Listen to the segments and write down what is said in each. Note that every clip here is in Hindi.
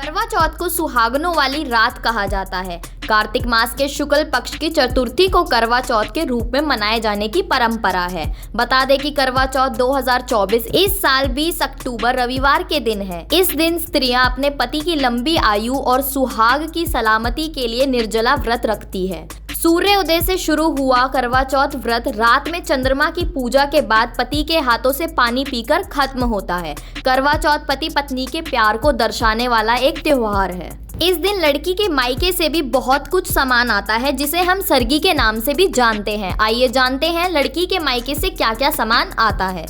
करवा चौथ को सुहागनों वाली रात कहा जाता है। कार्तिक मास के शुक्ल पक्ष की चतुर्थी को करवा चौथ के रूप में मनाए जाने की परंपरा है। बता दें कि करवा चौथ 2024 इस साल 20 अक्टूबर रविवार के दिन है। इस दिन स्त्रियां अपने पति की लंबी आयु और सुहाग की सलामती के लिए निर्जला व्रत रखती है। सूर्य उदय से शुरू हुआ करवा चौथ व्रत रात में चंद्रमा की पूजा के बाद पति के हाथों से पानी पीकर खत्म होता है। करवा चौथ पति पत्नी के प्यार को दर्शाने वाला एक त्योहार है। इस दिन लड़की के मायके से भी बहुत कुछ सामान आता है, जिसे हम सरगी के नाम से भी जानते हैं। आइए जानते हैं लड़की के मायके से क्या क्या सामान आता है।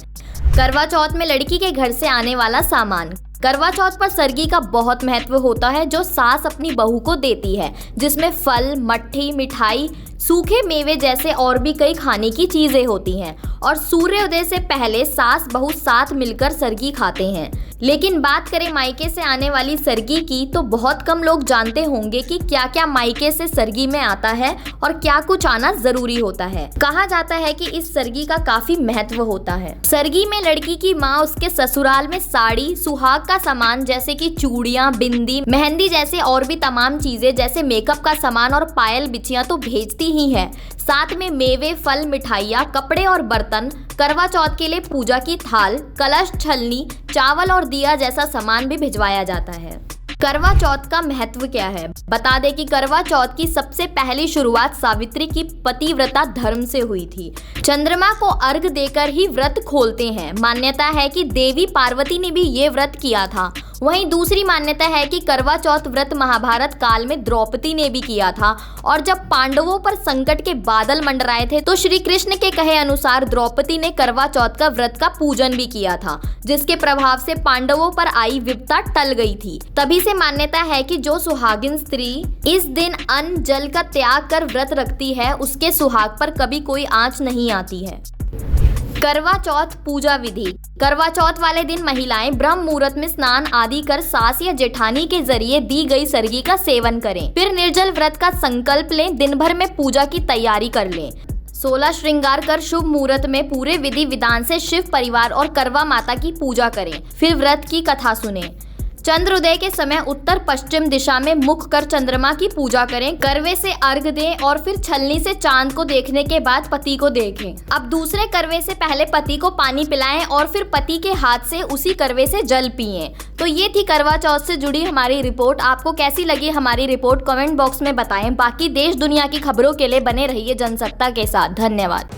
करवा चौथ में लड़की के घर से आने वाला सामान। करवा चौथ पर सरगी का बहुत महत्व होता है, जो सास अपनी बहू को देती है, जिसमें फल, मट्ठी, मिठाई, सूखे मेवे जैसे और भी कई खाने की चीजें होती हैं। और सूर्योदय से पहले सास बहू साथ मिलकर सरगी खाते हैं। लेकिन बात करें मायके से आने वाली सरगी की, तो बहुत कम लोग जानते होंगे कि क्या क्या मायके से सरगी में आता है और क्या कुछ आना जरूरी होता है। कहा जाता है कि इस सरगी का काफी महत्व होता है। सरगी में लड़की की माँ उसके ससुराल में साड़ी, सुहाग का सामान जैसे कि चूड़ियाँ, बिंदी, मेहंदी जैसे और भी तमाम चीजें जैसे मेकअप का सामान और पायल बिछियाँ तो भेजती ही है। साथ में मेवे, फल, मिठाइयाँ, कपड़े और बर्तन, करवा चौथ के लिए पूजा की थाल, कलश, छलनी, चावल और दिया जैसा सामान भी भिजवाया जाता है। करवा चौथ का महत्व क्या है? बता दें कि करवा चौथ की सबसे पहली शुरुआत सावित्री की पतिव्रता धर्म से हुई थी। चंद्रमा को अर्घ देकर ही व्रत खोलते हैं। मान्यता है कि देवी पार्वती ने भी ये व्रत किया था। वहीं दूसरी मान्यता है कि करवा चौथ व्रत महाभारत काल में द्रौपदी ने भी किया था, और जब पांडवों पर संकट के बादल मंडराए थे तो श्री कृष्ण के कहे अनुसार द्रौपदी ने करवा चौथ का व्रत का पूजन भी किया था, जिसके प्रभाव से पांडवों पर आई विपदा टल गई थी। तभी से मान्यता है कि जो सुहागिन स्त्री इस दिन अन्न जल का त्याग कर व्रत रखती है, उसके सुहाग पर कभी कोई आंच नहीं आती है। करवा चौथ पूजा विधि। करवा चौथ वाले दिन महिलाएं ब्रह्म मुहूर्त में स्नान आदि कर सास या जेठानी के जरिए दी गई सरगी का सेवन करें। फिर निर्जल व्रत का संकल्प लें। दिन भर में पूजा की तैयारी कर लें। 16 श्रृंगार कर शुभ मुहूर्त में पूरे विधि विधान से शिव परिवार और करवा माता की पूजा करें। फिर व्रत की कथा सुने। चंद्रोदय के समय उत्तर पश्चिम दिशा में मुख कर चंद्रमा की पूजा करें। करवे से अर्घ दें और फिर छलनी से चांद को देखने के बाद पति को देखें। अब दूसरे करवे से पहले पति को पानी पिलाएं और फिर पति के हाथ से उसी करवे से जल पिएं। तो ये थी करवा चौथ से जुड़ी हमारी रिपोर्ट। आपको कैसी लगी हमारी रिपोर्ट कमेंट बॉक्स में बताएं। बाकी देश दुनिया की खबरों के लिए बने रहिए जनसत्ता के साथ। धन्यवाद।